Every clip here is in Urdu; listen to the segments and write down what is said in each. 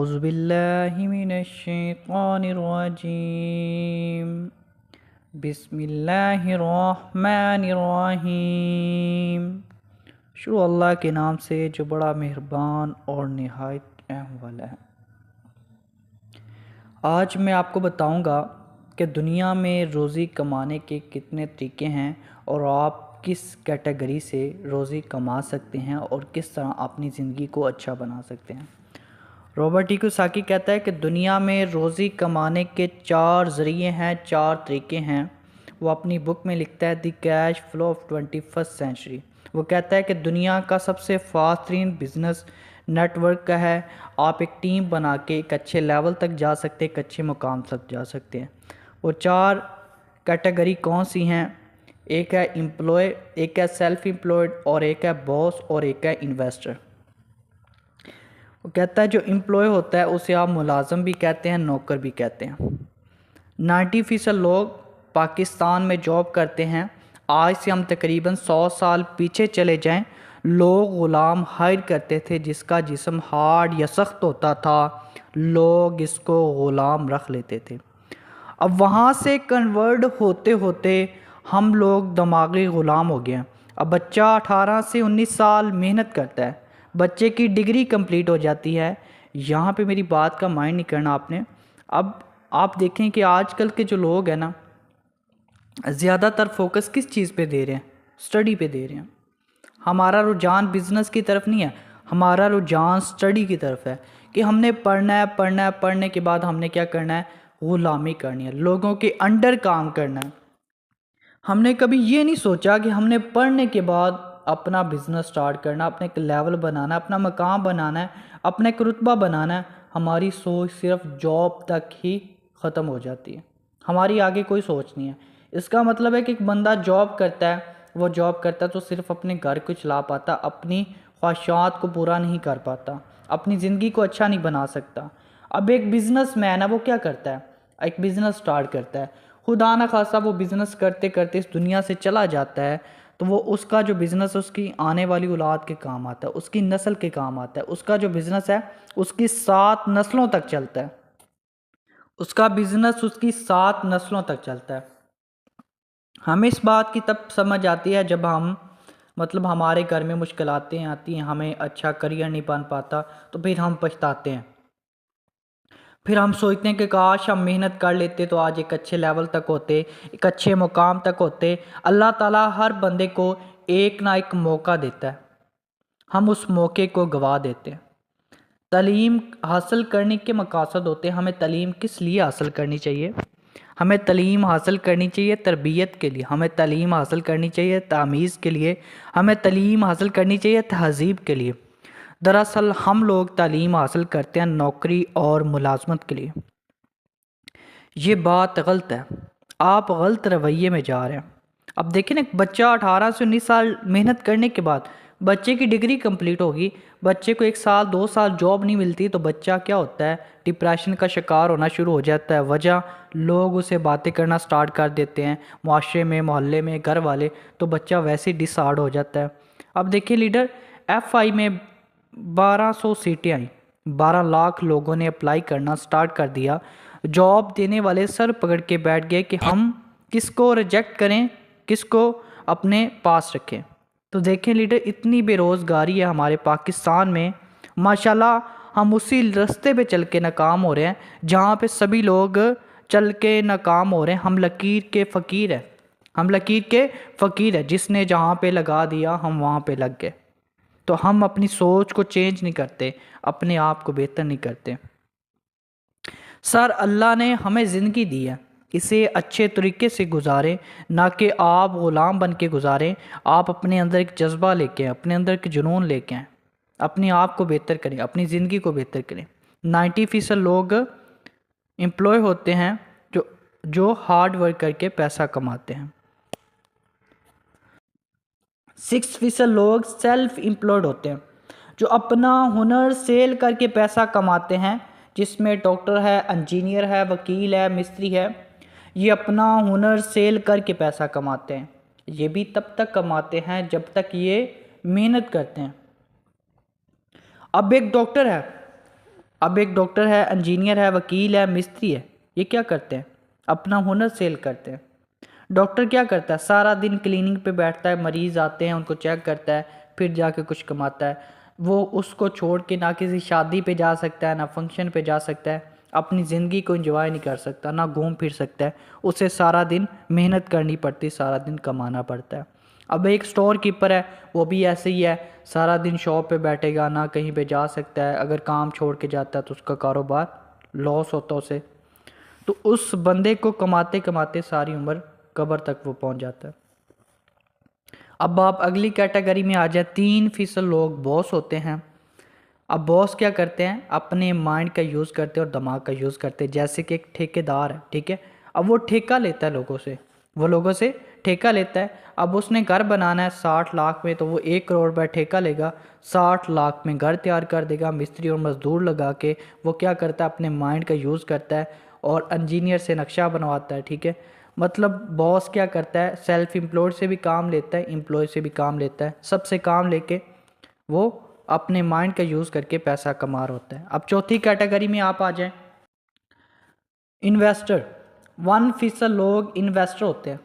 اعوذ باللہ من الشیطان الرجیم بسم اللہ الرحمن الرحیم۔ شروع اللہ کے نام سے جو بڑا مہربان اور نہایت رحم والا ہے۔ آج میں آپ کو بتاؤں گا کہ دنیا میں روزی کمانے کے کتنے طریقے ہیں اور آپ کس کیٹیگری سے روزی کما سکتے ہیں اور کس طرح اپنی زندگی کو اچھا بنا سکتے ہیں۔ رابرٹ کیوساکی کہتا ہے کہ دنیا میں روزی کمانے کے 4 ذریعے ہیں، 4 طریقے ہیں۔ وہ اپنی بک میں لکھتا ہے the cash flow of 21st century. وہ کہتا ہے کہ دنیا کا سب سے فاسٹ ترین بزنس نیٹ ورک کا ہے۔ آپ ایک ٹیم بنا کے ایک اچھے لیول تک جا سکتے ہیں، ایک اچھے مقام تک جا سکتے ہیں۔ وہ 4 کیٹیگری کون سی ہیں؟ ایک ہے امپلوئے، ایک ہے سیلف امپلائڈ، اور ایک ہے باس، اور ایک ہے انویسٹر۔ وہ کہتا ہے جو امپلوئے ہوتا ہے اسے آپ ملازم بھی کہتے ہیں، نوکر بھی کہتے ہیں۔ 90% لوگ پاکستان میں جاب کرتے ہیں۔ آج سے ہم تقریباً 100 سال پیچھے چلے جائیں، لوگ غلام ہائر کرتے تھے، جس کا جسم ہارڈ یا سخت ہوتا تھا لوگ اس کو غلام رکھ لیتے تھے۔ اب وہاں سے کنورٹ ہوتے ہوتے ہم لوگ دماغی غلام ہو گئے ہیں۔ اب بچہ 18 سے 19 سال محنت کرتا ہے، بچے کی ڈگری کمپلیٹ ہو جاتی ہے۔ یہاں پہ میری بات کا مائنڈ نہیں کرنا آپ نے۔ اب آپ دیکھیں کہ آج کل کے جو لوگ ہیں نا، زیادہ تر فوکس کس چیز پہ دے رہے ہیں؟ سٹڈی پہ دے رہے ہیں۔ ہمارا رجحان بزنس کی طرف نہیں ہے، ہمارا رجحان سٹڈی کی طرف ہے کہ ہم نے پڑھنا ہے، پڑھنے کے بعد ہم نے کیا کرنا ہے؟ غلامی کرنی ہے، لوگوں کے انڈر کام کرنا ہے۔ ہم نے کبھی یہ نہیں سوچا کہ ہم نے پڑھنے کے بعد اپنا بزنس سٹارٹ کرنا، اپنے ایک لیول بنانا، اپنا مقام بنانا ہے، اپنا ایک رتبہ بنانا ہے۔ ہماری سوچ صرف جاب تک ہی ختم ہو جاتی ہے، ہماری آگے کوئی سوچ نہیں ہے۔ اس کا مطلب ہے کہ ایک بندہ جاب کرتا ہے، وہ جاب کرتا ہے تو صرف اپنے گھر کو چلا پاتا، اپنی خواہشات کو پورا نہیں کر پاتا، اپنی زندگی کو اچھا نہیں بنا سکتا۔ اب ایک بزنس مین ہے، وہ کیا کرتا ہے؟ ایک بزنس سٹارٹ کرتا ہے، خدا نہ خواستہ وہ بزنس کرتے کرتے اس دنیا سے چلا جاتا ہے، تو وہ اس کا جو بزنس اس کی آنے والی اولاد کے کام آتا ہے، اس کی نسل کے کام آتا ہے۔ اس کا جو بزنس ہے اس کی 7 نسلوں تک چلتا ہے، اس کا بزنس اس کی 7 نسلوں تک چلتا ہے۔ ہمیں اس بات کی تب سمجھ آتی ہے جب ہمارے گھر میں مشکلاتیں آتی ہیں، ہمیں اچھا کریئر نہیں بن پاتا، تو پھر ہم پچھتاتے ہیں، پھر ہم سوچتے ہیں کہ کاش ہم محنت کر لیتے تو آج ایک اچھے لیول تک ہوتے، ایک اچھے مقام تک ہوتے۔ اللہ تعالیٰ ہر بندے کو ایک نہ ایک موقع دیتا ہے، ہم اس موقع کو گوا دیتے ہیں۔ تعلیم حاصل کرنے کے مقاصد ہوتے ہیں۔ ہمیں تعلیم کس لیے حاصل کرنی چاہیے؟ ہمیں تعلیم حاصل کرنی چاہیے تربیت کے لیے، ہمیں تعلیم حاصل کرنی چاہیے تمیز کے لیے، ہمیں تعلیم حاصل کرنی چاہیے تہذیب کے لیے۔ دراصل ہم لوگ تعلیم حاصل کرتے ہیں نوکری اور ملازمت کے لیے۔ یہ بات غلط ہے، آپ غلط رویے میں جا رہے ہیں۔ اب دیکھیں نا، بچہ 18 سے 19 سال محنت کرنے کے بعد بچے کی ڈگری کمپلیٹ ہوگی، بچے کو 1 سال 2 سال جاب نہیں ملتی تو بچہ کیا ہوتا ہے؟ ڈپریشن کا شکار ہونا شروع ہو جاتا ہے۔ وجہ لوگ اسے باتیں کرنا سٹارٹ کر دیتے ہیں، معاشرے میں، محلے میں، گھر والے، تو بچہ ویسے ہی ڈس آرڈ ہو جاتا ہے۔ اب دیکھیں لیڈر، FI میں 1200 سیٹیں آئیں، 12 لاکھ لوگوں نے اپلائی کرنا سٹارٹ کر دیا۔ جاب دینے والے سر پکڑ کے بیٹھ گئے کہ ہم کس کو ریجیکٹ کریں، کس کو اپنے پاس رکھیں۔ تو دیکھیں لیڈر، اتنی بے روزگاری ہے ہمارے پاکستان میں، ماشاءاللہ ہم اسی رستے پہ چل کے ناکام ہو رہے ہیں جہاں پہ سبھی لوگ چل کے ناکام ہو رہے ہیں۔ ہم لکیر کے فقیر ہیں، ہم لکیر کے فقیر ہیں، جس نے جہاں پہ لگا دیا ہم وہاں پہ لگ گئے۔ تو ہم اپنی سوچ کو چینج نہیں کرتے، اپنے آپ کو بہتر نہیں کرتے۔ سر اللہ نے ہمیں زندگی دی ہے، اسے اچھے طریقے سے گزاریں، نہ کہ آپ غلام بن کے گزاریں۔ آپ اپنے اندر ایک جذبہ لے کے آئیں، اپنے اندر ایک جنون لے کے آئیں، اپنے آپ کو بہتر کریں، اپنی زندگی کو بہتر کریں۔ 90% لوگ امپلوائے ہوتے ہیں جو ہارڈ ورک کر کے پیسہ کماتے ہیں۔ 6% لوگ سیلف امپلائڈ ہوتے ہیں جو اپنا ہنر سیل کر کے پیسہ کماتے ہیں، جس میں ڈاکٹر ہے، انجینئر ہے، وکیل ہے، مستری ہے۔ یہ اپنا ہنر سیل کر کے پیسہ کماتے ہیں۔ یہ بھی تب تک کماتے ہیں جب تک یہ محنت کرتے ہیں۔ اب ایک ڈاکٹر ہے، اب ایک ڈاکٹر ہے، انجینئر ہے، وکیل ہے، مستری ہے، یہ کیا کرتے ہیں؟ اپنا ہنر سیل کرتے ہیں۔ ڈاکٹر کیا کرتا ہے؟ سارا دن کلینک پہ بیٹھتا ہے، مریض آتے ہیں ان کو چیک کرتا ہے، پھر جا کے کچھ کماتا ہے۔ وہ اس کو چھوڑ کے نہ کسی شادی پہ جا سکتا ہے، نہ فنکشن پہ جا سکتا ہے، اپنی زندگی کو انجوائے نہیں کر سکتا، نہ گھوم پھر سکتا ہے، اسے سارا دن محنت کرنی پڑتی، سارا دن کمانا پڑتا ہے۔ اب ایک سٹور کیپر ہے، وہ بھی ایسے ہی ہے، سارا دن شاپ پہ بیٹھے گا، نہ کہیں پہ جا سکتا ہے، اگر کام چھوڑ کے جاتا ہے تو اس کا کاروبار لاس ہوتا ہے اسے۔ تو اس بندے کو کماتے کماتے ساری عمر قبر تک وہ پہنچ جاتا ہے۔ اب آپ اگلی کیٹیگری میں آ جائیں، 3% لوگ باس ہوتے ہیں۔ اب باس کیا کرتے ہیں؟ اپنے مائنڈ کا یوز کرتے ہیں اور دماغ کا یوز کرتے ہیں۔ جیسے کہ ایک ٹھیکیدار ہے، ٹھیک ہے، اب وہ ٹھیکہ لیتا ہے لوگوں سے ٹھیکہ لیتا ہے۔ اب اس نے گھر بنانا ہے 60 لاکھ میں، تو وہ 1 کروڑ روپے ٹھیکہ لے گا، 60 لاکھ میں گھر تیار کر دے گا، مستری اور مزدور لگا کے۔ وہ کیا کرتا ہے؟ اپنے مائنڈ کا یوز کرتا ہے اور انجینئر سے نقشہ بنواتا ہے، ٹھیک ہے۔ مطلب باس کیا کرتا ہے؟ سیلف امپلائڈ سے بھی کام لیتا ہے، امپلائی سے بھی کام لیتا ہے، سب سے کام لے کے وہ اپنے مائنڈ کا یوز کر کے پیسہ کما رہا ہوتا ہے۔ اب چوتھی کیٹیگری میں آپ آ جائیں، انویسٹر۔ 1% لوگ انویسٹر ہوتے ہیں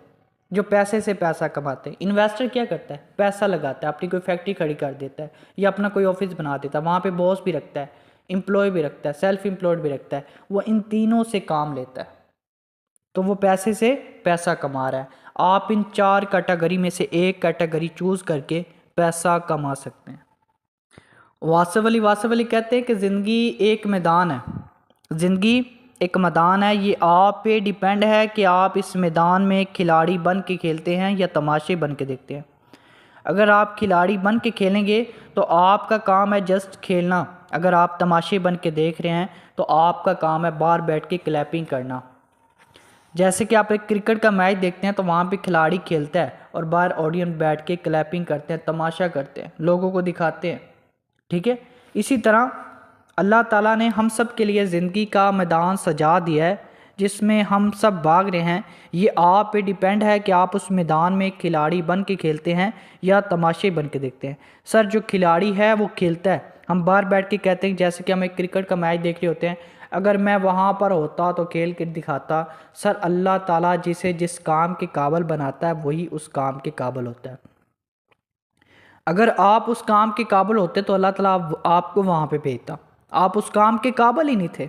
جو پیسے سے پیسہ کماتے ہیں۔ انویسٹر کیا کرتا ہے؟ پیسہ لگاتا ہے، اپنی کوئی فیکٹری کھڑی کر دیتا ہے یا اپنا کوئی آفس بنا دیتا ہے، وہاں پہ باس بھی رکھتا ہے، امپلائی بھی رکھتا ہے، سیلف امپلائڈ بھی رکھتا ہے، وہ ان تینوں سے کام لیتا ہے، تو وہ پیسے سے پیسہ کما رہا ہے۔ آپ ان 4 کیٹیگری میں سے ایک کیٹیگری چوز کر کے پیسہ کما سکتے ہیں۔ واصف علی کہتے ہیں کہ زندگی ایک میدان ہے، زندگی ایک میدان ہے، یہ آپ پہ ڈیپینڈ ہے کہ آپ اس میدان میں کھلاڑی بن کے کھیلتے ہیں یا تماشے بن کے دیکھتے ہیں۔ اگر آپ کھلاڑی بن کے کھیلیں گے تو آپ کا کام ہے جسٹ کھیلنا، اگر آپ تماشے بن کے دیکھ رہے ہیں تو آپ کا کام ہے باہر بیٹھ کے کلیپنگ کرنا۔ جیسے کہ آپ ایک کرکٹ کا میچ دیکھتے ہیں تو وہاں پہ کھلاڑی کھیلتا ہے اور باہر آڈینس بیٹھ کے کلیپنگ کرتے ہیں، تماشا کرتے ہیں، لوگوں کو دکھاتے ہیں، ٹھیک ہے۔ اسی طرح اللہ تعالیٰ نے ہم سب کے لیے زندگی کا میدان سجا دیا ہے جس میں ہم سب بھاگ رہے ہیں۔ یہ آپ پہ ڈیپینڈ ہے کہ آپ اس میدان میں کھلاڑی بن کے کھیلتے ہیں یا تماشے بن کے دیکھتے ہیں۔ سر جو کھلاڑی ہے وہ کھیلتا ہے، ہم باہر بیٹھ کے کہتے ہیں، جیسے کہ ہم ایک کرکٹ کا میچ دیکھ رہے ہوتے ہیں، اگر میں وہاں پر ہوتا تو کھیل کے دکھاتا۔ سر اللہ تعالیٰ جسے جس کام کے قابل بناتا ہے وہی اس کام کے قابل ہوتا ہے۔ اگر آپ اس کام کے قابل ہوتے تو اللہ تعالیٰ آپ کو وہاں پہ بھیجتا، آپ اس کام کے قابل ہی نہیں تھے۔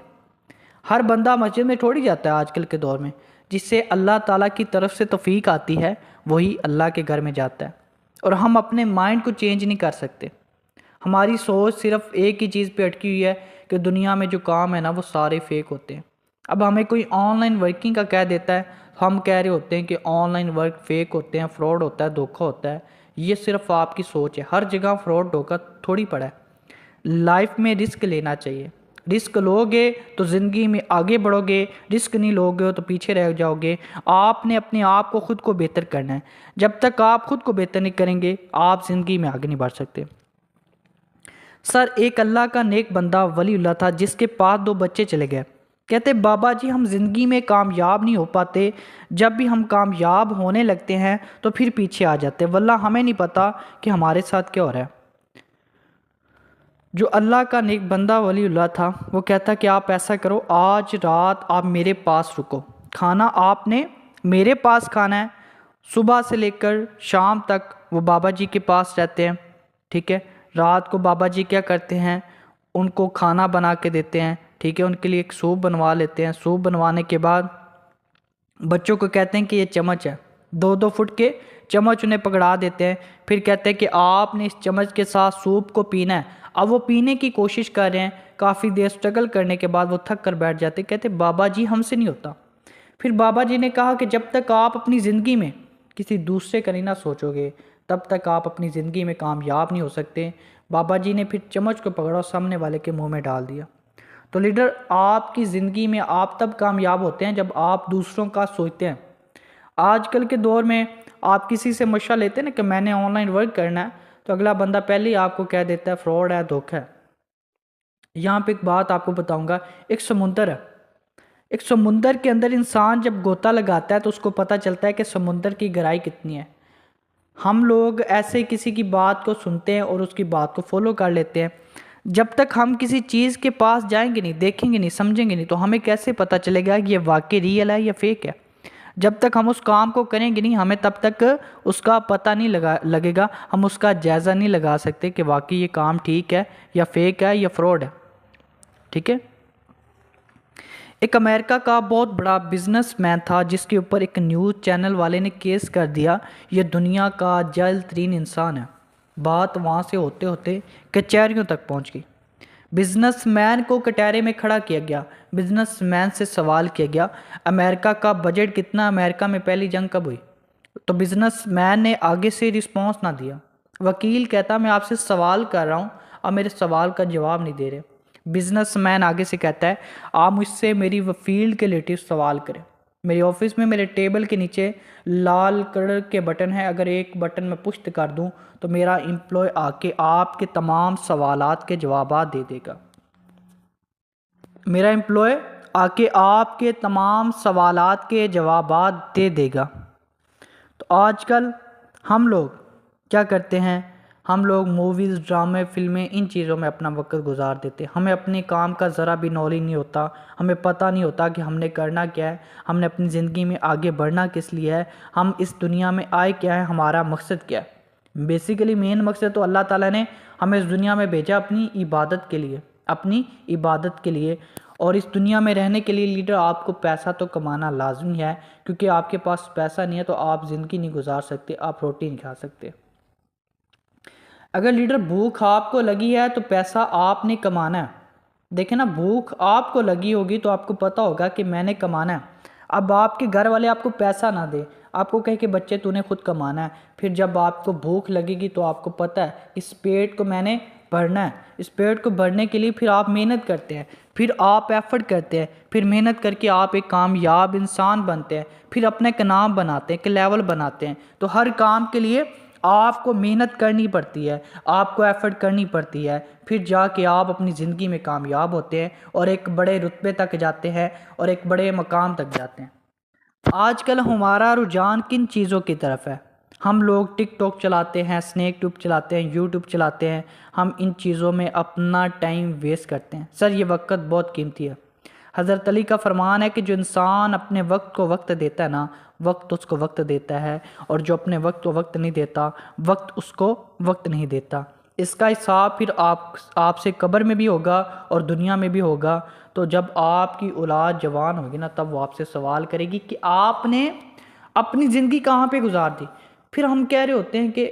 ہر بندہ مسجد میں تھوڑی جاتا ہے آج کل کے دور میں، جس سے اللہ تعالیٰ کی طرف سے توفیق آتی ہے وہی اللہ کے گھر میں جاتا ہے۔ اور ہم اپنے مائنڈ کو چینج نہیں کر سکتے، ہماری سوچ صرف ایک ہی چیز پہ اٹکی ہوئی ہے کہ دنیا میں جو کام ہے نا وہ سارے فیک ہوتے ہیں۔ اب ہمیں کوئی آن لائن ورکنگ کا کہہ دیتا ہے، ہم کہہ رہے ہوتے ہیں کہ آن لائن ورک فیک ہوتے ہیں، فراڈ ہوتا ہے، دھوکہ ہوتا ہے۔ یہ صرف آپ کی سوچ ہے، ہر جگہ فراڈ دھوکہ تھوڑی پڑا ہے۔ لائف میں رسک لینا چاہیے، رسک لوگے تو زندگی میں آگے بڑھو گے، رسک نہیں لوگے تو پیچھے رہ جاؤ گے۔ آپ نے اپنے آپ کو خود کو بہتر کرنا ہے، جب تک آپ خود کو بہتر نہیں کریں گے آپ زندگی میں آگے نہیں بڑھ سکتے۔ سر ایک اللہ کا نیک بندہ ولی اللہ تھا جس کے پاس 2 بچے چلے گئے، کہتے بابا جی ہم زندگی میں کامیاب نہیں ہو پاتے، جب بھی ہم کامیاب ہونے لگتے ہیں تو پھر پیچھے آ جاتے ہیں، واللہ ہمیں نہیں پتا کہ ہمارے ساتھ کیا ہو رہا ہے۔ جو اللہ کا نیک بندہ ولی اللہ تھا وہ کہتا کہ آپ ایسا کرو، آج رات آپ میرے پاس رکو، کھانا آپ نے میرے پاس کھانا ہے۔ صبح سے لے کر شام تک وہ بابا جی کے پاس رہتے ہیں، ٹھیک ہے۔ رات کو بابا جی کیا کرتے ہیں؟ ان کو کھانا بنا کے دیتے ہیں، ٹھیک ہے، ان کے لیے ایک سوپ بنوا لیتے ہیں۔ سوپ بنوانے کے بعد بچوں کو کہتے ہیں کہ یہ چمچ ہے، 2 فٹ کے چمچ انہیں پکڑا دیتے ہیں، پھر کہتے ہیں کہ آپ نے اس چمچ کے ساتھ سوپ کو پینا ہے۔ اب وہ پینے کی کوشش کر رہے ہیں، کافی دیر سٹرگل کرنے کے بعد وہ تھک کر بیٹھ جاتے، کہتے بابا جی ہم سے نہیں ہوتا۔ پھر بابا جی نے کہا کہ جب تک آپ اپنی زندگی میں کسی دوسرے کا نہیں نہ سوچو گے تب تک آپ اپنی زندگی میں کامیاب نہیں ہو سکتے۔ بابا جی نے پھر چمچ کو پکڑا اور سامنے والے کے منہ میں ڈال دیا۔ تو لیڈر آپ کی زندگی میں آپ تب کامیاب ہوتے ہیں جب آپ دوسروں کا سوچتے ہیں۔ آج کل کے دور میں آپ کسی سے مشورہ لیتے ہیں نا کہ میں نے آن لائن ورک کرنا ہے، تو اگلا بندہ پہلے ہی آپ کو کہہ دیتا ہے فراڈ ہے، دھوکہ ہے۔ یہاں پہ ایک بات آپ کو بتاؤں گا، ایک سمندر ہے، ایک سمندر کے اندر انسان جب غوطہ لگاتا ہے تو اس کو پتہ چلتا ہے کہ سمندر کی گہرائی کتنی ہے۔ ہم لوگ ایسے کسی کی بات کو سنتے ہیں اور اس کی بات کو فالو کر لیتے ہیں۔ جب تک ہم کسی چیز کے پاس جائیں گے نہیں، دیکھیں گے نہیں، سمجھیں گے نہیں، تو ہمیں کیسے پتہ چلے گا کہ یہ واقعی ریئل ہے یا فیک ہے؟ جب تک ہم اس کام کو کریں گے نہیں، ہمیں تب تک اس کا پتہ نہیں لگے گا، ہم اس کا جائزہ نہیں لگا سکتے کہ واقعی یہ کام ٹھیک ہے یا فیک ہے یا فراڈ ہے، ٹھیک ہے؟ ایک امریکہ کا بہت بڑا بزنس مین تھا جس کے اوپر ایک نیوز چینل والے نے کیس کر دیا، یہ دنیا کا جاہل ترین انسان ہے۔ بات وہاں سے ہوتے ہوتے کچہریوں تک پہنچ گئی۔ بزنس مین کو کٹہرے میں کھڑا کیا گیا، بزنس مین سے سوال کیا گیا امریکہ کا بجٹ کتنا، امریکہ میں پہلی جنگ کب ہوئی؟ تو بزنس مین نے آگے سے رسپانس نہ دیا۔ وکیل کہتا میں آپ سے سوال کر رہا ہوں، آپ میرے سوال کا جواب نہیں دے رہے۔ بزنس مین آگے سے کہتا ہے آپ مجھ سے میری فیلڈ کے ریلیٹیو سوال کریں۔ میری آفس میں میرے ٹیبل کے نیچے لال کلر کے بٹن ہیں، اگر ایک بٹن میں پشت کر دوں تو میرا امپلائی آ کے آپ کے تمام سوالات کے جوابات دے دے گا۔ میرا امپلائی آ کے آپ کے تمام سوالات کے جوابات دے دے گا۔ تو آج کل ہم لوگ کیا کرتے ہیں؟ ہم لوگ موویز، ڈرامے، فلمیں، ان چیزوں میں اپنا وقت گزار دیتے ہیں۔ ہمیں اپنے کام کا ذرا بھی نالج نہیں ہوتا، ہمیں پتہ نہیں ہوتا کہ ہم نے کرنا کیا ہے، ہم نے اپنی زندگی میں آگے بڑھنا کس لیے ہے، ہم اس دنیا میں آئے کیا ہے، ہمارا مقصد کیا ہے۔ بیسیکلی مین مقصد تو اللہ تعالیٰ نے ہمیں اس دنیا میں بھیجا اپنی عبادت کے لیے، اپنی عبادت کے لیے۔ اور اس دنیا میں رہنے کے لیے لیڈر آپ کو پیسہ تو کمانا لازمی ہے، کیونکہ آپ کے پاس پیسہ نہیں ہے تو آپ زندگی نہیں گزار سکتے، آپ روٹی نہیں کھا سکتے۔ اگر لیڈر بھوک آپ کو لگی ہے تو پیسہ آپ نے کمانا ہے۔ دیکھیں نا، بھوک آپ کو لگی ہوگی تو آپ کو پتہ ہوگا کہ میں نے کمانا ہے۔ اب آپ کے گھر والے آپ کو پیسہ نہ دے، آپ کو کہے کہ بچے تو نے خود کمانا ہے، پھر جب آپ کو بھوک لگے گی تو آپ کو پتہ ہے اس پیٹ کو میں نے بھرنا ہے، اس پیٹ کو بھرنے کے لیے پھر آپ محنت کرتے ہیں، پھر آپ ایفرٹ کرتے ہیں، پھر محنت کر کے آپ ایک کامیاب انسان بنتے ہیں، پھر اپنا ایک نام بناتے ہیں، ایک لیول بناتے ہیں۔ تو ہر کام کے لیے آپ کو محنت کرنی پڑتی ہے، آپ کو ایفرٹ کرنی پڑتی ہے، پھر جا کے آپ اپنی زندگی میں کامیاب ہوتے ہیں اور ایک بڑے رتبے تک جاتے ہیں اور ایک بڑے مقام تک جاتے ہیں۔ آج کل ہمارا رجحان کن چیزوں کی طرف ہے؟ ہم لوگ ٹک ٹاک چلاتے ہیں، اسنیک ٹیوب چلاتے ہیں، یوٹیوب چلاتے ہیں، ہم ان چیزوں میں اپنا ٹائم ویسٹ کرتے ہیں۔ سر یہ وقت بہت قیمتی ہے۔ حضرت علی کا فرمان ہے کہ جو انسان اپنے وقت کو وقت دیتا ہے نا، وقت اس کو وقت دیتا ہے، اور جو اپنے وقت کو وقت نہیں دیتا، وقت اس کو وقت نہیں دیتا۔ اس کا حساب پھر آپ سے قبر میں بھی ہوگا اور دنیا میں بھی ہوگا۔ تو جب آپ کی اولاد جوان ہوگی نا، تب وہ آپ سے سوال کرے گی کہ آپ نے اپنی زندگی کہاں پہ گزار دی۔ پھر ہم کہہ رہے ہوتے ہیں کہ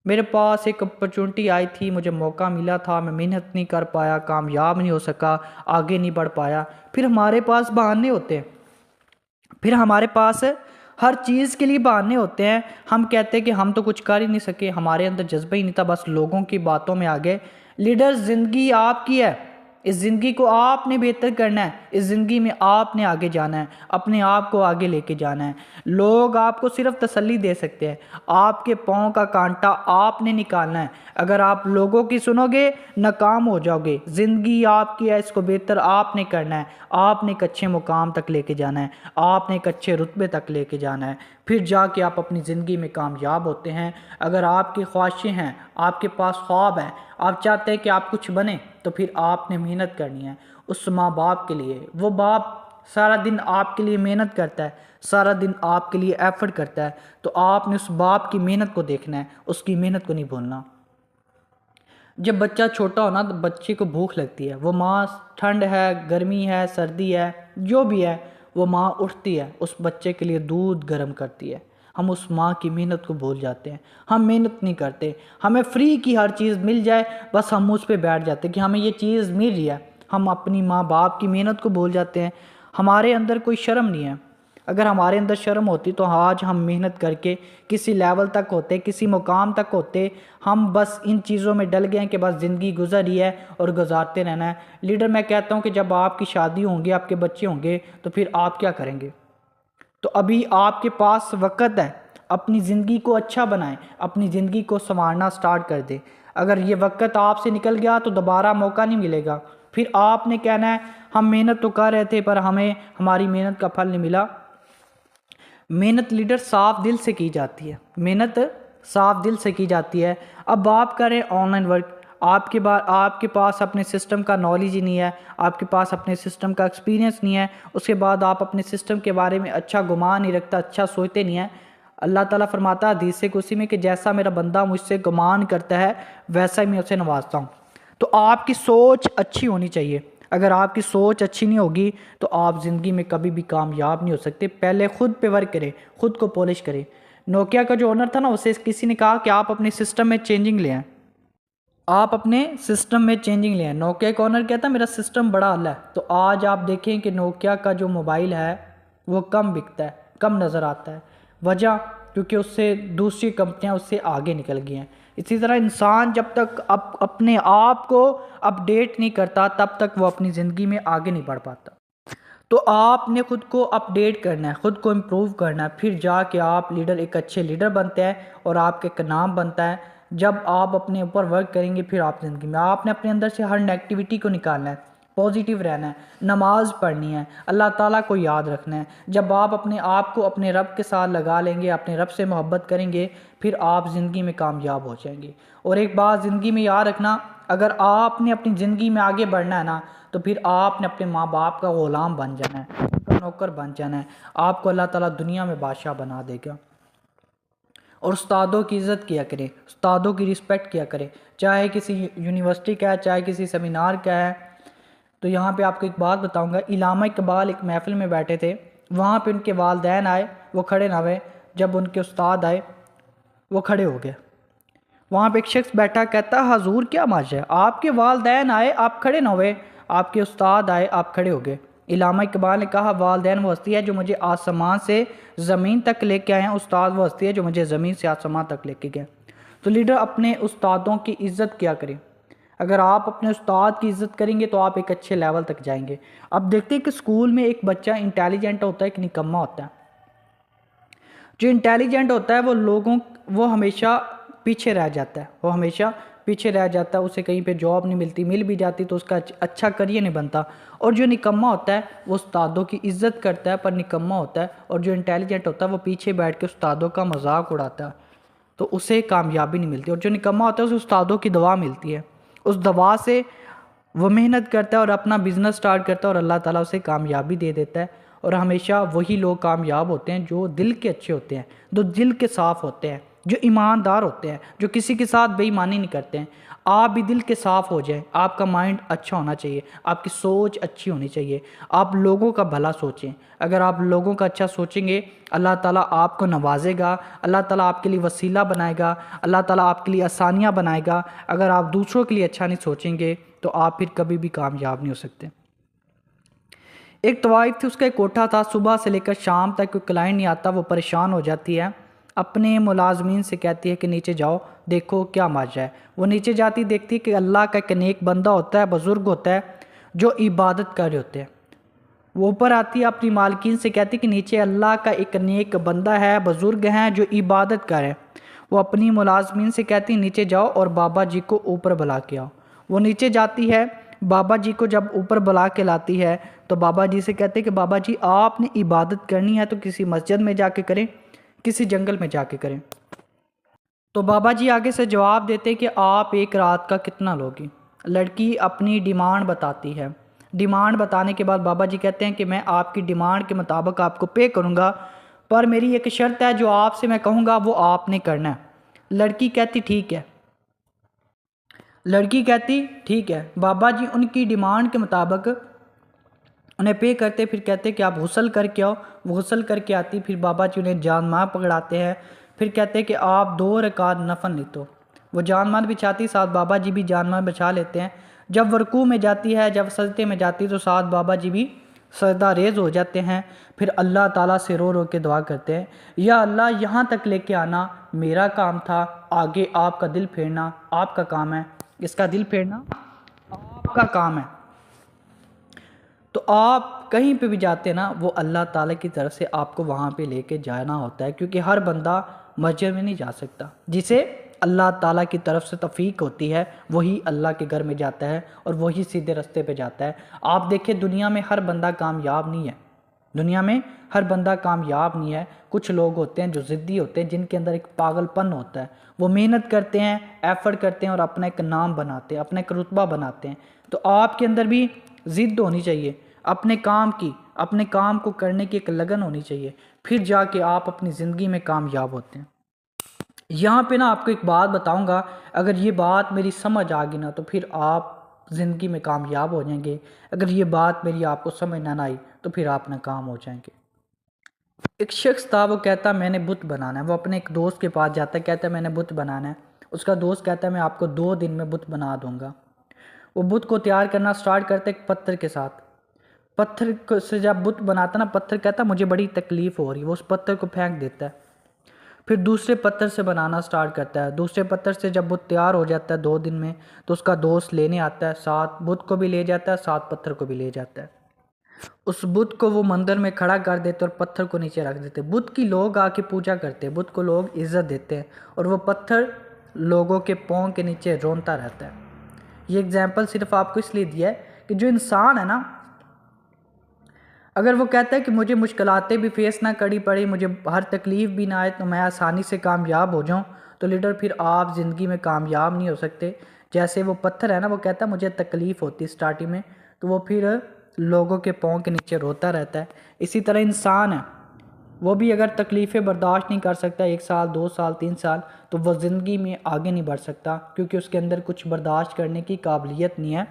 میرے پاس ایک اپرچونٹی آئی تھی، مجھے موقع ملا تھا، میں محنت نہیں کر پایا، کامیاب نہیں ہو سکا، آگے نہیں بڑھ پایا۔ پھر ہمارے پاس بہانے ہوتے ہیں، پھر ہمارے پاس ہر چیز کے لیے بہانے ہوتے ہیں۔ ہم کہتے ہیں کہ ہم تو کچھ کر ہی نہیں سکے، ہمارے اندر جذبہ ہی نہیں تھا، بس لوگوں کی باتوں میں آ گئے۔ لیڈر، زندگی آپ کی ہے، اس زندگی کو آپ نے بہتر کرنا ہے، اس زندگی میں آپ نے آگے جانا ہے، اپنے آپ کو آگے لے کے جانا ہے۔ لوگ آپ کو صرف تسلی دے سکتے ہیں، آپ کے پاؤں کا کانٹا آپ نے نکالنا ہے۔ اگر آپ لوگوں کی سنو گے ناکام ہو جاؤ گے۔ زندگی آپ کی ہے، اس کو بہتر آپ نے کرنا ہے، آپ نے ایک اچھے مقام تک لے کے جانا ہے، آپ نے ایک اچھے رتبے تک لے کے جانا ہے، پھر جا کے آپ اپنی زندگی میں کامیاب ہوتے ہیں۔ اگر آپ کی خواہشیں ہیں، آپ کے پاس خواب ہے، آپ چاہتے ہیں کہ آپ کچھ بنیں، تو پھر آپ نے محنت کرنی ہے اس ماں باپ کے لیے۔ وہ باپ سارا دن آپ کے لیے محنت کرتا ہے، سارا دن آپ کے لیے ایفرٹ کرتا ہے، تو آپ نے اس باپ کی محنت کو دیکھنا ہے، اس کی محنت کو نہیں بھولنا۔ جب بچہ چھوٹا ہونا تو بچے کو بھوک لگتی ہے، وہ ماں، ٹھنڈ ہے، گرمی ہے، سردی ہے، جو بھی ہے، وہ ماں اٹھتی ہے، اس بچے کے لیے دودھ گرم کرتی ہے۔ ہم اس ماں کی محنت کو بھول جاتے ہیں، ہم محنت نہیں کرتے، ہمیں فری کی ہر چیز مل جائے بس ہم اس پہ بیٹھ جاتے ہیں کہ ہمیں یہ چیز مل رہی ہے، ہم اپنی ماں باپ کی محنت کو بھول جاتے ہیں۔ ہمارے اندر کوئی شرم نہیں ہے۔ اگر ہمارے اندر شرم ہوتی تو آج ہم محنت کر کے کسی لیول تک ہوتے، کسی مقام تک ہوتے۔ ہم بس ان چیزوں میں ڈل گئے ہیں کہ بس زندگی گزر رہی ہے اور گزارتے رہنا ہے۔ لیڈر، میں کہتا ہوں کہ جب آپ کی شادی ہوں گی، آپ کے بچے ہوں گے، تو پھر آپ کیا کریں گے؟ تو ابھی آپ کے پاس وقت ہے، اپنی زندگی کو اچھا بنائیں، اپنی زندگی کو سنوارنا سٹارٹ کر دیں۔ اگر یہ وقت آپ سے نکل گیا تو دوبارہ موقع نہیں ملے گا، پھر آپ نے کہنا ہے ہم محنت تو کر رہے تھے پر ہمیں ہماری محنت کا پھل نہیں ملا۔ محنت لیڈر صاف دل سے کی جاتی ہے، محنت صاف دل سے کی جاتی ہے۔ اب آپ کریں آن لائن ورک، آپ کے پاس اپنے سسٹم کا نالج ہی نہیں ہے، آپ کے پاس اپنے سسٹم کا ایکسپیرینس نہیں ہے، اس کے بعد آپ اپنے سسٹم کے بارے میں اچھا گمان نہیں رکھتا، اچھا سوچتے نہیں ہیں۔ اللہ تعالیٰ فرماتا ہے حدیث قدسی میں کہ جیسا میرا بندہ مجھ سے گمان کرتا ہے ویسا ہی میں اسے نوازتا ہوں۔ تو آپ کی سوچ اچھی ہونی چاہیے۔ اگر آپ کی سوچ اچھی نہیں ہوگی تو آپ زندگی میں کبھی بھی کامیاب نہیں ہو سکتے۔ پہلے خود پہ ورک کریں، خود کو پولش کریں۔ نوکیا کا جو اونر تھا نا، اسے کسی نے کہا کہ آپ اپنے سسٹم میں چینجنگ لے آئیں، آپ اپنے سسٹم میں چینجنگ لے آئیں۔ نوکیا کا اونر کہتا میرا سسٹم بڑا اعلیٰ ہے۔ تو آج آپ دیکھیں کہ نوکیا کا جو موبائل ہے وہ کم بکتا ہے، کم نظر آتا ہے۔ وجہ کیونکہ اس سے دوسری کمپنیاں اس سے آگے نکل گئی ہیں۔ اسی طرح انسان جب تک اپنے آپ کو اپڈیٹ نہیں کرتا تب تک وہ اپنی زندگی میں آگے نہیں بڑھ پاتا۔ تو آپ نے خود کو اپڈیٹ کرنا ہے، خود کو امپروو کرنا ہے، پھر جا کے آپ ایک اچھے لیڈر بنتے ہیں اور آپ کے ایک نام بنتا ہے۔ جب آپ اپنے اوپر ورک کریں گے پھر آپ زندگی میں آپ نے اپنے اندر سے ہر نیگیٹیوٹی کو نکالنا ہے، پازیٹیو رہنا ہے، نماز پڑھنی ہے، اللہ تعالیٰ کو یاد رکھنا ہے۔ جب آپ اپنے آپ کو اپنے رب کے ساتھ لگا لیں گے، اپنے رب سے محبت کریں گے، پھر آپ زندگی میں کامیاب ہو جائیں گے۔ اور ایک بات زندگی میں یاد رکھنا، اگر آپ نے اپنی زندگی میں آگے بڑھنا ہے نا تو پھر آپ نے اپنے ماں باپ کا غلام بن جانا ہے، ان کا نوکر بن جانا ہے۔ آپ کو اللہ تعالیٰ دنیا میں بادشاہ بنا دے گا۔ اور استادوں کی عزت کیا کریں، استادوں کی رسپیکٹ کیا کریں، چاہے کسی یونیورسٹی کا ہے، چاہے کسی سیمینار کا ہے۔ تو یہاں پہ آپ کو ایک بات بتاؤں گا، علامہ اقبال ایک محفل میں بیٹھے تھے، وہاں پہ ان کے والدین آئے، وہ کھڑے نہ ہوئے۔ جب ان کے استاد آئے وہ کھڑے ہو گئے۔ وہاں پہ ایک شخص بیٹھا، کہتا حضور کیا ماجرا ہے، آپ کے والدین آئے آپ کھڑے نہ ہوئے، آپ کے استاد آئے آپ کھڑے ہو گئے۔ علامہ اقبال نے کہا والدین وہ ہستی ہے جو مجھے آسمان سے زمین تک لے کے آئے ہیں، استاد وہ ہستی ہے جو مجھے زمین سے آسمان تک لے کے گئے۔ تو لیڈر اپنے استادوں کی عزت کیا کریں۔ اگر آپ اپنے استاد کی عزت کریں گے تو آپ ایک اچھے لیول تک جائیں گے۔ اب دیکھتے ہیں کہ اسکول میں ایک بچہ انٹیلیجنٹ ہوتا ہے، ایک نکما ہوتا ہے۔ جو انٹیلیجنٹ ہوتا ہے وہ ہمیشہ پیچھے رہ جاتا ہے، وہ ہمیشہ پیچھے رہ جاتا ہے، اسے کہیں پہ جاب نہیں ملتی، مل بھی جاتی تو اس کا اچھا کریئر نہیں بنتا۔ اور جو نکما ہوتا ہے وہ استادوں کی عزت کرتا ہے پر نکما ہوتا ہے، اور جو انٹیلیجنٹ ہوتا ہے وہ پیچھے بیٹھ کے استادوں کا مذاق اڑاتا ہے تو اسے کامیابی نہیں ملتی۔ اور جو نکما ہوتا ہے اسے استادوں کی دعا ملتی ہے، اس دعا سے وہ محنت کرتا ہے اور اپنا بزنس سٹارٹ کرتا ہے اور اللہ تعالیٰ اسے کامیابی دے دیتا ہے۔ اور ہمیشہ وہی لوگ کامیاب ہوتے ہیں جو دل کے اچھے ہوتے ہیں، جو دل کے صاف ہوتے ہیں، جو ایماندار ہوتے ہیں، جو کسی کے ساتھ بے ایمانی نہیں کرتے ہیں۔ آپ بھی دل کے صاف ہو جائیں، آپ کا مائنڈ اچھا ہونا چاہیے، آپ کی سوچ اچھی ہونی چاہیے، آپ لوگوں کا بھلا سوچیں۔ اگر آپ لوگوں کا اچھا سوچیں گے اللہ تعالیٰ آپ کو نوازے گا، اللہ تعالیٰ آپ کے لیے وسیلہ بنائے گا، اللہ تعالیٰ آپ کے لیے آسانیاں بنائے گا۔ اگر آپ دوسروں کے لیے اچھا نہیں سوچیں گے تو آپ پھر کبھی بھی کامیاب نہیں ہو سکتے۔ ایک طوائف تھی، اس کا ایک کوٹھا تھا، صبح سے لے کر شام تک کوئی کلائنٹ نہیں آتا، وہ پریشان ہو جاتی ہے، اپنے ملازمین سے کہتی ہے کہ نیچے جاؤ دیکھو کیا ماجرا ہے۔ وہ نیچے جاتی دیکھتی ہے کہ اللہ کا ایک نیک بندہ ہوتا ہے، بزرگ ہوتا ہے جو عبادت کر رہے ہوتے ہیں۔ وہ اوپر آتی ہے، اپنی مالکین سے کہتی ہے کہ نیچے اللہ کا ایک نیک بندہ ہے، بزرگ ہیں جو عبادت کر رہے ہیں۔ وہ اپنی ملازمین سے کہتی ہے نیچے جاؤ اور بابا جی کو اوپر بلا کے آؤ۔ وہ نیچے جاتی ہے، بابا جی کو جب اوپر بلا کے لاتی ہے تو بابا جی سے کہتے ہیں کہ بابا جی آپ نے عبادت کرنی ہے تو کسی مسجد میں جا کے کریں، کسی جنگل میں جا کے کریں۔ تو بابا جی آگے سے جواب دیتے کہ آپ ایک رات کا کتنا لوگی؟ لڑکی اپنی ڈیمانڈ بتاتی ہے۔ ڈیمانڈ بتانے کے بعد بابا جی کہتے ہیں کہ میں آپ کی ڈیمانڈ کے مطابق آپ کو پے کروں گا، پر میری ایک شرط ہے، جو آپ سے میں کہوں گا وہ آپ نے کرنا ہے۔ لڑکی کہتی ٹھیک ہے۔ لڑکی کہتی ٹھیک ہے۔ بابا جی ان کی ڈیمانڈ کے مطابق انہیں پے کرتے، پھر کہتے کہ آپ غسل کر کے آؤ۔ وہ غسل کر کے آتی، پھر بابا جی انہیں جان ماں پکڑاتے ہیں، پھر کہتے کہ آپ 2 رکعت نفل لیتو۔ وہ جان ماں بچھاتی، ساتھ بابا جی بھی جان ماں بچھا لیتے ہیں۔ جب رکوع میں جاتی ہے، جب سجدے میں جاتی تو ساتھ بابا جی بھی سجدہ ریز ہو جاتے ہیں، پھر اللہ تعالیٰ سے رو رو کے دعا کرتے ہیں، یا اللہ یہاں تک لے کے آنا میرا کام تھا، آگے آپ کا دل پھیرنا آپ کا کام ہے، اس کا دل پھیرنا آپ کا کام ہے۔ تو آپ کہیں پہ بھی جاتے ہیں نا، وہ اللہ تعالیٰ کی طرف سے آپ کو وہاں پہ لے کے جانا ہوتا ہے، کیونکہ ہر بندہ مسجد میں نہیں جا سکتا۔ جسے اللہ تعالیٰ کی طرف سے توفیق ہوتی ہے وہی اللہ کے گھر میں جاتا ہے اور وہی سیدھے رستے پہ جاتا ہے۔ آپ دیکھیں دنیا میں ہر بندہ کامیاب نہیں ہے، دنیا میں ہر بندہ کامیاب نہیں ہے، کچھ لوگ ہوتے ہیں جو ضدی ہوتے ہیں، جن کے اندر ایک پاگل پن ہوتا ہے، وہ محنت کرتے ہیں، ایفرٹ کرتے ہیں اور اپنا ایک نام بناتے ہیں، اپنا ایک رتبہ بناتے ہیں۔ تو آپ کے اندر بھی ضد ہونی چاہیے، اپنے کام کو کرنے کی ایک لگن ہونی چاہیے، پھر جا کے آپ اپنی زندگی میں کامیاب ہوتے ہیں۔ یہاں پہ نا آپ کو ایک بات بتاؤں گا، اگر یہ بات میری سمجھ آ گئی نا تو پھر آپ زندگی میں کامیاب ہو جائیں گے، اگر یہ بات میری آپ کو سمجھ نہ آئی تو پھر آپ ناکام ہو جائیں گے۔ ایک شخص تھا، وہ کہتا میں نے بت بنانا ہے، وہ اپنے ایک دوست کے پاس جاتا ہے، کہتا ہے میں نے بت بنانا ہے۔ اس کا دوست کہتا ہے میں آپ کو 2 دن میں بت بنا دوں گا۔ وہ بت کو تیار کرنا سٹارٹ کرتے ایک پتھر کے ساتھ، پتھر سے جب بت بناتا نا، پتھر کہتا مجھے بڑی تکلیف ہو رہی ہے، وہ اس پتھر کو پھینک دیتا ہے۔ پھر دوسرے پتھر سے بنانا سٹارٹ کرتا ہے، دوسرے پتھر سے جب بت تیار ہو جاتا ہے 2 دن میں، تو اس کا دوست لینے آتا ہے، ساتھ بت کو بھی لے جاتا ہے، ساتھ پتھر کو بھی لے جاتا ہے۔ اس بت کو وہ مندر میں کھڑا کر دیتے اور پتھر کو نیچے رکھ دیتے۔ بت کی لوگ آ کے پوجا کرتے، بت کو لوگ عزت دیتے ہیں، اور وہ پتھر لوگوں کے پاؤں کے نیچے رونتا رہتا ہے۔ یہ اگزامپل صرف آپ کو اس لیے دیا ہے کہ جو انسان ہے نا، اگر وہ کہتا ہے کہ مجھے مشکلاتیں بھی فیس نہ کرنی پڑی، مجھے ہر تکلیف بھی نہ آئے تو میں آسانی سے کامیاب ہو جاؤں، تو لیڈر پھر آپ زندگی میں کامیاب نہیں ہو سکتے۔ جیسے وہ پتھر ہے نا، وہ کہتا ہے مجھے تکلیف ہوتی ہے سٹارٹنگ میں، تو وہ پھر لوگوں کے پاؤں کے نیچے روتا رہتا ہے۔ اسی طرح انسان ہے، وہ بھی اگر تکلیفیں برداشت نہیں کر سکتا 1 سال 2 سال 3 سال، تو وہ زندگی میں آگے نہیں بڑھ سکتا، کیونکہ اس کے اندر کچھ برداشت کرنے کی قابلیت نہیں ہے۔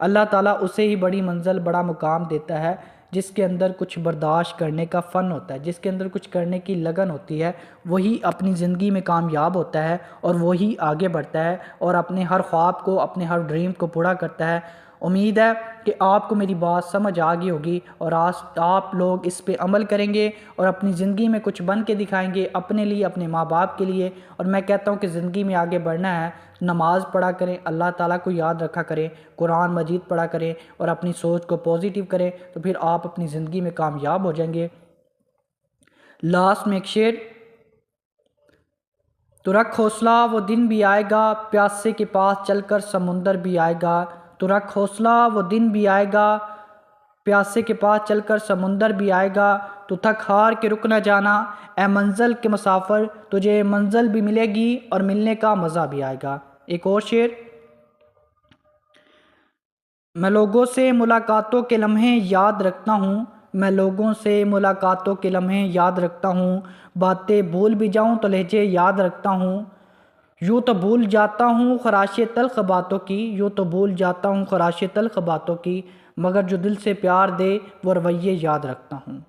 اللہ تعالیٰ اسے ہی بڑی منزل، بڑا مقام دیتا ہے جس کے اندر کچھ برداشت کرنے کا فن ہوتا ہے، جس کے اندر کچھ کرنے کی لگن ہوتی ہے، وہی اپنی زندگی میں کامیاب ہوتا ہے، اور وہی آگے بڑھتا ہے اور اپنے ہر خواب کو، اپنے ہر ڈریم کو پورا کرتا ہے۔ امید ہے کہ آپ کو میری بات سمجھ آ گئی ہوگی، اور آپ لوگ اس پہ عمل کریں گے اور اپنی زندگی میں کچھ بن کے دکھائیں گے، اپنے لیے، اپنے ماں باپ کے لیے۔ اور میں کہتا ہوں کہ زندگی میں آگے بڑھنا ہے، نماز پڑھا کریں، اللہ تعالیٰ کو یاد رکھا کریں، قرآن مجید پڑھا کریں، اور اپنی سوچ کو پوزیٹیو کریں، تو پھر آپ اپنی زندگی میں کامیاب ہو جائیں گے۔ لاسٹ میں ایک شعر: تو رکھ حوصلہ وہ دن بھی آئے گا، پیاسے کے پاس چل کر سمندر بھی آئے گا۔ تو رکھ حوصلہ وہ دن بھی آئے گا، پیاسے کے پاس چل کر سمندر بھی آئے گا۔ تو تھک ہار کے رک نہ جانا اے منزل کے مسافر، تجھے منزل بھی ملے گی اور ملنے کا مزہ بھی آئے گا۔ ایک اور شعر: میں لوگوں سے ملاقاتوں کے لمحے یاد رکھتا ہوں، میں لوگوں سے ملاقاتوں کے لمحے یاد رکھتا ہوں، باتیں بھول بھی جاؤں تو لہجے یاد رکھتا ہوں۔ یوں تو بھول جاتا ہوں خراش تلخ باتوں کی، یوں تو بھول جاتا ہوں خراش تلخ باتوں کی، مگر جو دل سے پیار دے وہ رویے یاد رکھتا ہوں۔